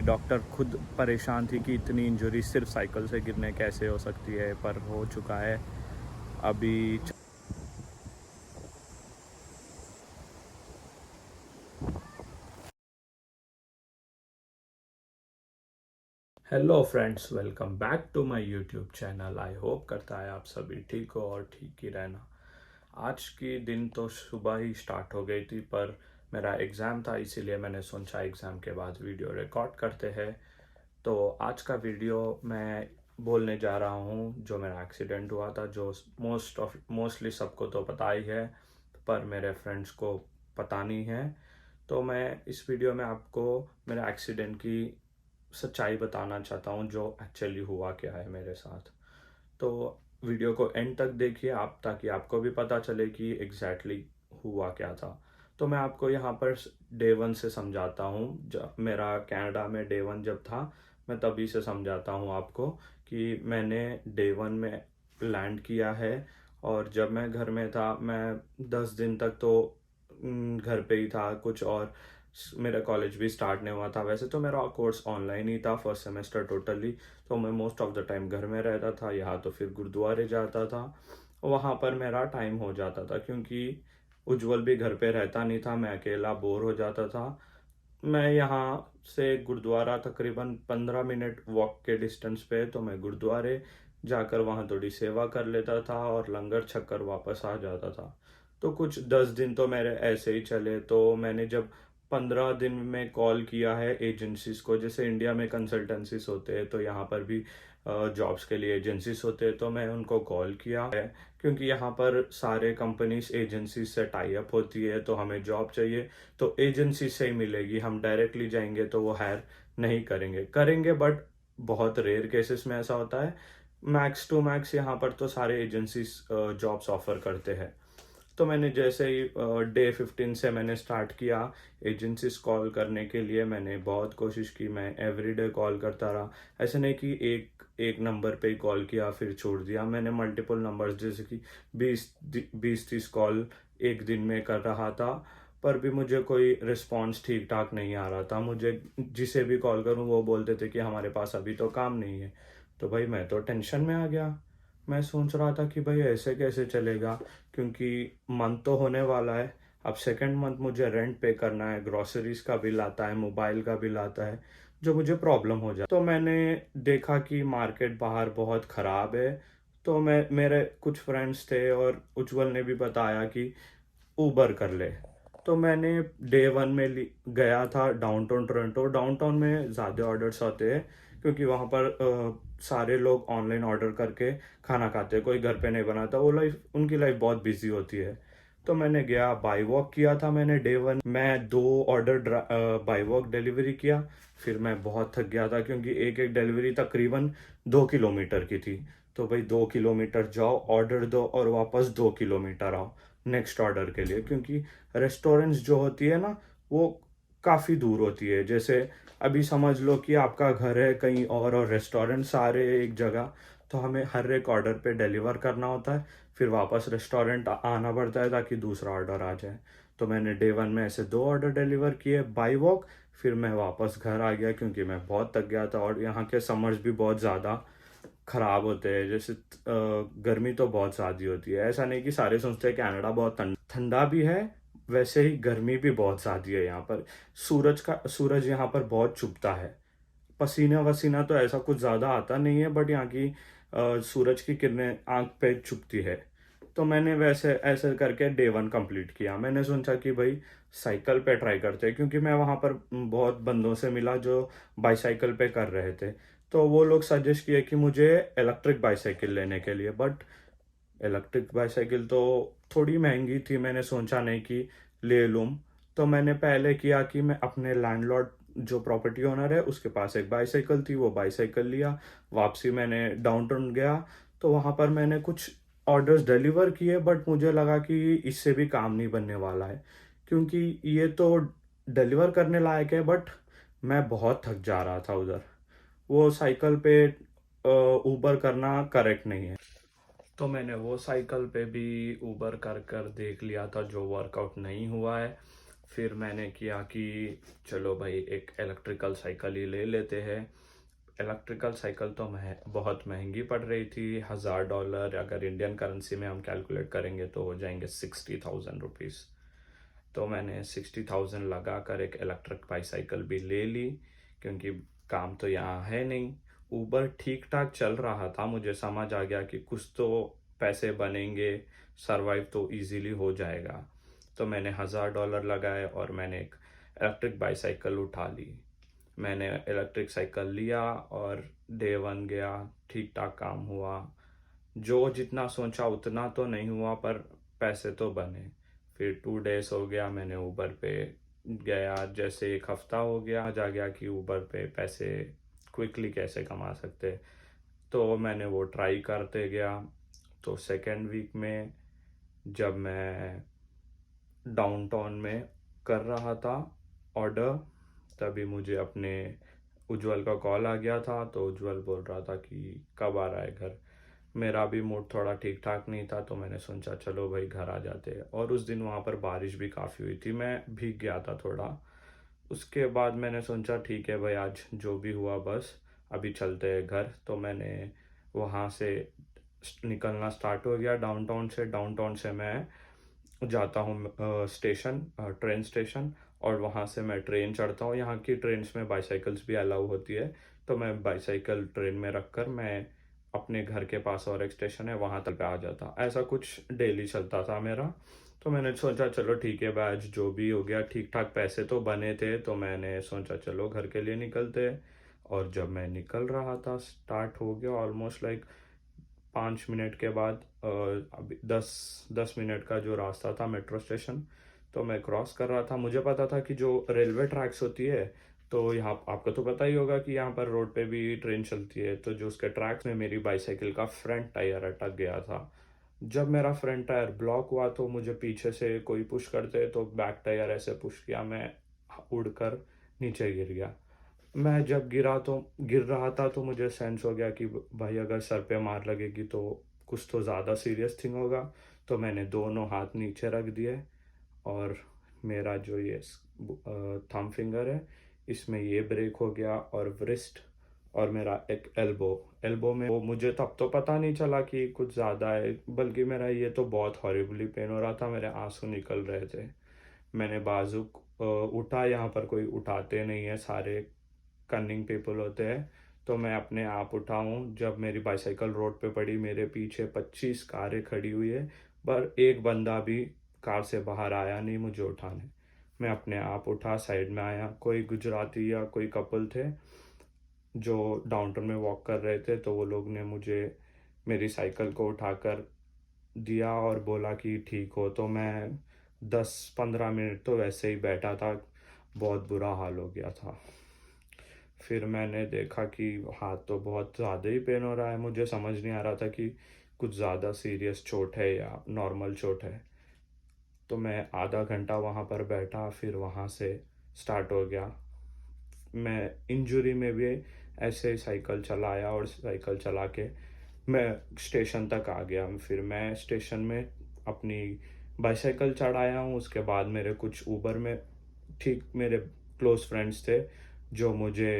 Doctor खुद परेशान थी कि इतनी इंजरी सिर्फ साइकिल से गिरने कैसे हो सकती है, पर हो चुका है अभी। Hello friends, welcome back to my YouTube channel. I hope करता है आप सभी ठीक हो और ठीक ही रहना। आज की दिन तो सुबह ही स्टार्ट हो गई थी, पर मेरा एग्ज़ाम था, इसीलिए मैंने सोचा एग्ज़ाम के बाद वीडियो रिकॉर्ड करते हैं। तो आज का वीडियो मैं बोलने जा रहा हूँ जो मेरा एक्सीडेंट हुआ था, जो मोस्टली सबको तो पता ही है, पर मेरे फ्रेंड्स को पता नहीं है। तो मैं इस वीडियो में आपको मेरे एक्सीडेंट की सच्चाई बताना चाहता हूँ, जो एक्चुअली हुआ क्या है मेरे साथ। तो वीडियो को एंड तक देखिए आप, ताकि आपको भी पता चले कि एग्जैक्टली हुआ क्या था। तो मैं आपको यहाँ पर डे वन से समझाता हूँ। जब मेरा कनाडा में डे वन जब था, मैं तभी से समझाता हूँ आपको कि मैंने डे वन में लैंड किया है। और जब मैं घर में था, मैं 10 दिन तक तो घर पे ही था कुछ, और मेरा कॉलेज भी स्टार्ट नहीं हुआ था। वैसे तो मेरा कोर्स ऑनलाइन ही था, फर्स्ट सेमेस्टर टोटली। तो मैं मोस्ट ऑफ द टाइम घर में रहता था, यहाँ तो फिर गुरुद्वारे जाता था। वहाँ पर मेरा टाइम हो जाता था, क्योंकि उज्जवल भी घर पे रहता नहीं था, मैं अकेला बोर हो जाता था। मैं यहाँ से गुरुद्वारा तकरीबन 15 मिनट वॉक के डिस्टेंस पे, तो मैं गुरुद्वारे जाकर वहाँ थोड़ी सेवा कर लेता था और लंगर छक कर वापस आ जाता था। तो कुछ 10 दिन तो मेरे ऐसे ही चले। तो मैंने जब 15 दिन में कॉल किया है एजेंसीज को, जैसे इंडिया में कंसल्टेंसीज होते हैं, तो यहाँ पर भी जॉब्स के लिए एजेंसीज होते हैं, तो मैं उनको कॉल किया है। क्योंकि यहाँ पर सारे कंपनीज एजेंसी से टाई अप होती है, तो हमें जॉब चाहिए तो एजेंसी से ही मिलेगी। हम डायरेक्टली जाएंगे तो वो हायर नहीं करेंगे, बट बहुत रेयर केसेस में ऐसा होता है। मैक्स टू मैक्स यहाँ पर तो सारे एजेंसीज जॉब्स ऑफर करते हैं। तो मैंने जैसे ही डे 15 से मैंने स्टार्ट किया एजेंसीज कॉल करने के लिए। मैंने बहुत कोशिश की, मैं एवरीडे कॉल करता रहा। ऐसे नहीं कि एक एक नंबर पे ही कॉल किया फिर छोड़ दिया। मैंने मल्टीपल नंबर्स, जैसे कि 20-30 कॉल एक दिन में कर रहा था, पर भी मुझे कोई रिस्पॉन्स ठीक ठाक नहीं आ रहा था। मुझे जिसे भी कॉल करूं वो बोलते थे कि हमारे पास अभी तो काम नहीं है। तो भाई मैं तो टेंशन में आ गया। मैं सोच रहा था कि भाई ऐसे कैसे चलेगा, क्योंकि मंथ तो होने वाला है। अब सेकंड मंथ मुझे रेंट पे करना है, ग्रोसरीज का बिल आता है, मोबाइल का बिल आता है, जो मुझे प्रॉब्लम हो जाए। तो मैंने देखा कि मार्केट बाहर बहुत ख़राब है। तो मेरे कुछ फ्रेंड्स थे और उज्जवल ने भी बताया कि उबर कर ले। तो मैंने डे वन में गया था डाउनटाउन टोरंटो। डाउनटाउन में ज़्यादा ऑर्डर्स आते हैं, क्योंकि वहाँ पर सारे लोग ऑनलाइन ऑर्डर करके खाना खाते हैं, कोई घर पे नहीं बनाता। वो लाइफ, उनकी लाइफ बहुत बिजी होती है। तो मैंने गया, बाई वॉक किया था मैंने डे वन। मैं 2 ऑर्डर बाई वॉक डिलीवरी किया। फिर मैं बहुत थक गया था, क्योंकि एक एक डिलीवरी तकरीबन 2 किलोमीटर की थी। तो भाई 2 किलोमीटर जाओ, ऑर्डर दो और वापस 2 किलोमीटर आओ नेक्स्ट ऑर्डर के लिए, क्योंकि रेस्टोरेंट्स जो होती है ना, वो काफ़ी दूर होती है। जैसे अभी समझ लो कि आपका घर है कहीं और रेस्टोरेंट सारे एक जगह। तो हमें हर एक ऑर्डर पे डिलीवर करना होता है, फिर वापस रेस्टोरेंट आना पड़ता है ताकि दूसरा ऑर्डर आ जाए। तो मैंने डे वन में ऐसे 2 ऑर्डर डिलीवर किए बाई वॉक। फिर मैं वापस घर आ गया, क्योंकि मैं बहुत थक गया था। और यहाँ के समर्स भी बहुत ज़्यादा खराब होते हैं। जैसे गर्मी तो बहुत ज़्यादा होती है। ऐसा नहीं कि सारे सोचते हैं कनाडा बहुत ठंडा भी है, वैसे ही गर्मी भी बहुत ज़्यादा है यहाँ पर। सूरज यहाँ पर बहुत चुभता है। पसीना वसीना तो ऐसा कुछ ज़्यादा आता नहीं है, बट यहाँ की सूरज की किरणें आंख पे चुभती है। तो मैंने वैसे ऐसे करके डे वन कंप्लीट किया। मैंने सोचा कि भाई साइकिल पे ट्राई करते हैं, क्योंकि मैं वहाँ पर बहुत बंदों से मिला जो बाईसाइकिल पे कर रहे थे। तो वो लोग सजेस्ट किए कि मुझे इलेक्ट्रिक बाईसाइकिल लेने के लिए, बट इलेक्ट्रिक बाईसाइकिल तो थोड़ी महंगी थी। मैंने सोचा नहीं कि ले लूँ। तो मैंने पहले किया कि मैं अपने लैंडलॉर्ड, जो प्रॉपर्टी ओनर है, उसके पास एक बाईसाइकिल थी, वो बाईसाइकिल लिया। वापसी मैंने डाउनटाउन गया, तो वहाँ पर मैंने कुछ ऑर्डर्स डिलीवर किए, बट मुझे लगा कि इससे भी काम नहीं बनने वाला है, क्योंकि ये तो डिलीवर करने लायक है, बट मैं बहुत थक जा रहा था उधर। वो साइकिल पे ऊबर करना करेक्ट नहीं है। तो मैंने वो साइकिल पे भी ऊबर कर कर देख लिया था, जो वर्कआउट नहीं हुआ है। फिर मैंने किया कि चलो भाई एक इलेक्ट्रिकल साइकिल ही ले लेते हैं। इलेक्ट्रिकल साइकिल तो बहुत महंगी पड़ रही थी, $1000, अगर इंडियन करेंसी में हम कैलकुलेट करेंगे तो हो जाएंगे 60,000 रुपीज़। तो मैंने 60,000 लगा कर एक इलेक्ट्रिक बाईसाइकिल भी ले ली, क्योंकि काम तो यहाँ है नहीं। ऊबर ठीक ठाक चल रहा था, मुझे समझ आ गया कि कुछ तो पैसे बनेंगे, सरवाइव तो इजीली हो जाएगा। तो मैंने $1000 लगाए और मैंने एक इलेक्ट्रिक बाईसाइकिल उठा ली। मैंने इलेक्ट्रिक साइकिल लिया और डे 1 गया, ठीक ठाक काम हुआ। जो जितना सोचा उतना तो नहीं हुआ, पर पैसे तो बने। फिर 2 डेज हो गया, मैंने ऊबर पे गया। जैसे एक हफ्ता हो गया, आ गया कि ऊबर पे पैसे क्विकली कैसे कमा सकते। तो मैंने वो ट्राई करते गया। तो सेकेंड वीक में जब मैं डाउनटाउन में कर रहा था ऑर्डर, तभी मुझे अपने उज्जवल का कॉल आ गया था। तो उज्जवल बोल रहा था कि कब आ रहा है घर। मेरा भी मूड थोड़ा ठीक ठाक नहीं था, तो मैंने सोचा चलो भाई घर आ जाते हैं। और उस दिन वहाँ पर बारिश भी काफ़ी हुई थी, मैं भीग गया था थोड़ा। उसके बाद मैंने सोचा ठीक है भाई, आज जो भी हुआ बस अभी चलते हैं घर। तो मैंने वहाँ से निकलना स्टार्ट हो गया डाउनटाउन से मैं जाता हूँ स्टेशन, ट्रेन स्टेशन, और वहाँ से मैं ट्रेन चढ़ता हूँ। यहाँ की ट्रेन्स में बाईसाइकिल्स भी अलाउ होती है, तो मैं बाईसाइकिल ट्रेन में रख कर मैं अपने घर के पास और एक स्टेशन है वहाँ तक आ जाता। ऐसा कुछ डेली चलता था मेरा। तो मैंने सोचा चलो ठीक है भाई, आज जो भी हो गया ठीक ठाक पैसे तो बने थे, तो मैंने सोचा चलो घर के लिए निकलते हैं। और जब मैं निकल रहा था, स्टार्ट हो गया ऑलमोस्ट लाइक 5 मिनट के बाद, अभी 10 मिनट का जो रास्ता था मेट्रो स्टेशन, तो मैं क्रॉस कर रहा था। मुझे पता था कि जो रेलवे ट्रैक्स होती है, तो यहाँ आपको तो पता ही होगा कि यहाँ पर रोड पे भी ट्रेन चलती है। तो जो उसके ट्रैक्स में मेरी बाईसाइकिल का फ्रंट टायर अटक गया था। जब मेरा फ्रंट टायर ब्लॉक हुआ तो मुझे पीछे से कोई पुश करते, तो बैक टायर ऐसे पुश किया, मैं उड़कर नीचे गिर गया। मैं जब गिर रहा था तो मुझे सेंस हो गया कि भाई अगर सर पे मार लगेगी तो कुछ तो ज़्यादा सीरियस थिंग होगा। तो मैंने दोनों हाथ नीचे रख दिए, और मेरा जो ये थंब फिंगर है, इसमें ये ब्रेक हो गया, और व्रिस्ट और मेरा एक एल्बो में वो मुझे तब तो पता नहीं चला कि कुछ ज़्यादा है, बल्कि मेरा ये तो बहुत हॉरिबली पेन हो रहा था, मेरे आंसू निकल रहे थे। मैंने बाजू उठा, यहाँ पर कोई उठाते नहीं है, सारे कनिंग पीपल होते हैं। तो मैं अपने आप उठाऊं। जब मेरी बाईसाइकिल रोड पे पड़ी, मेरे पीछे 25 कारें खड़ी हुई है, पर एक बंदा भी कार से बाहर आया नहीं मुझे उठाने। मैं अपने आप उठा, साइड में आया। कोई गुजराती या कोई कपल थे जो डाउनटाउन में वॉक कर रहे थे, तो वो लोग ने मुझे मेरी साइकिल को उठाकर दिया और बोला कि ठीक हो। तो मैं 10-15 मिनट तो वैसे ही बैठा था, बहुत बुरा हाल हो गया था। फिर मैंने देखा कि हाथ तो बहुत ज़्यादा ही पेन हो रहा है, मुझे समझ नहीं आ रहा था कि कुछ ज़्यादा सीरियस चोट है या नॉर्मल चोट है। तो मैं आधा घंटा वहाँ पर बैठा, फिर वहाँ से स्टार्ट हो गया। मैं इंजरी में भी ऐसे साइकिल चलाया, और साइकिल चला के मैं स्टेशन तक आ गया। फिर मैं स्टेशन में अपनी बाईसाइकिल चढ़ाया हूँ। उसके बाद मेरे कुछ ऊबर में ठीक मेरे क्लोज फ्रेंड्स थे जो मुझे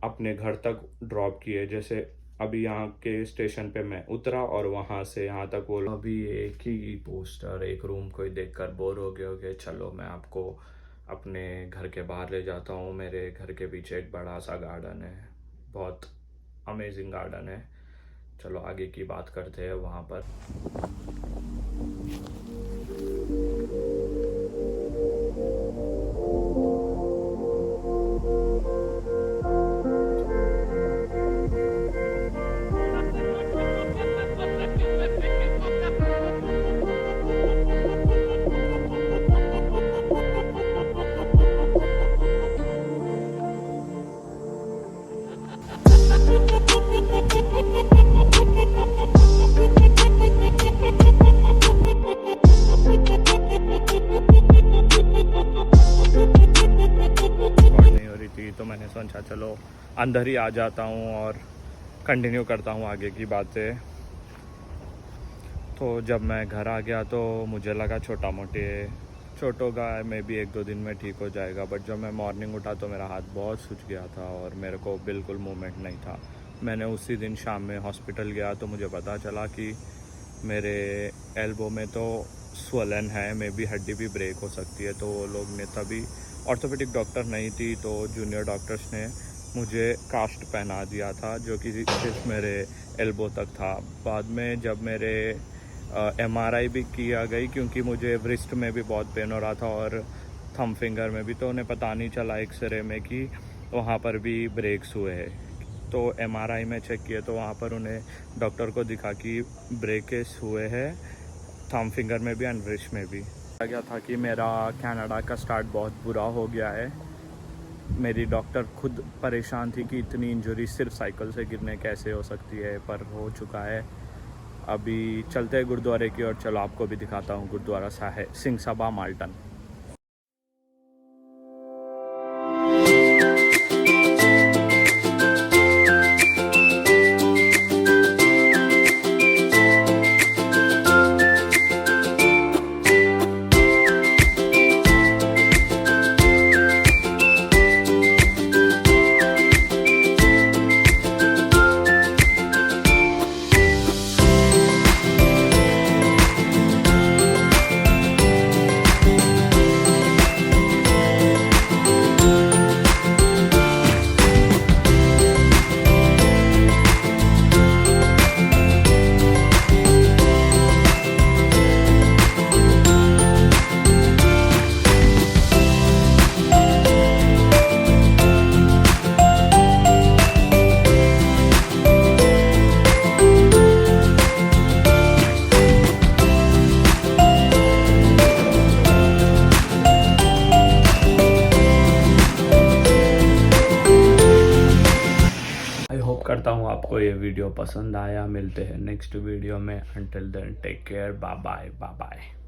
अपने घर तक ड्रॉप किए। जैसे अभी यहाँ के स्टेशन पे मैं उतरा और वहाँ से यहाँ तक वो अभी एक ही पोस्टर, एक रूम को ही देखकर बोर हो गए, चलो मैं आपको अपने घर के बाहर ले जाता हूँ। मेरे घर के पीछे एक बड़ा सा गार्डन है, बहुत अमेजिंग गार्डन है। चलो आगे की बात करते हैं वहाँ पर। नहीं हो रही थी, तो मैंने सोचा चलो अंदर ही आ जाता हूँ और कंटिन्यू करता हूँ आगे की बातें। तो जब मैं घर आ गया तो मुझे लगा चोट होगा मे बी 1-2 दिन में ठीक हो जाएगा, बट जब मैं मॉर्निंग उठा तो मेरा हाथ बहुत सूज गया था और मेरे को बिल्कुल मूवमेंट नहीं था। मैंने उसी दिन शाम में हॉस्पिटल गया तो मुझे पता चला कि मेरे एल्बो में तो स्वलन है, मे बी हड्डी भी ब्रेक हो सकती है। तो वो लोग ने तभी, ऑर्थोपेडिक डॉक्टर नहीं थी तो जूनियर डॉक्टर्स ने मुझे कास्ट पहना दिया था जो कि सिर्फ मेरे एल्बो तक था। बाद में जब मेरे MRI भी किया गई, क्योंकि मुझे रिस्ट में भी बहुत पेन हो रहा था और थंब फिंगर में भी, तो उन्हें पता नहीं चला एक्सरे में कि वहाँ पर भी ब्रेक्स हुए हैं। तो MRI में चेक किए तो वहाँ पर उन्हें डॉक्टर को दिखा कि ब्रेकेज हुए हैं थंब फिंगर में भी एंड रिस्ट में भी। गया था कि मेरा कनाडा का स्टार्ट बहुत बुरा हो गया है। मेरी डॉक्टर खुद परेशान थी कि इतनी इंजरी सिर्फ साइकिल से गिरने कैसे हो सकती है, पर हो चुका है। अभी चलते हैं गुरुद्वारे की ओर। चलो आपको भी दिखाता हूँ गुरुद्वारा साहिब सिंह सभा माल्टन। करता हूँ आपको ये वीडियो पसंद आया। मिलते हैं नेक्स्ट वीडियो में। Until then take care, bye bye bye bye.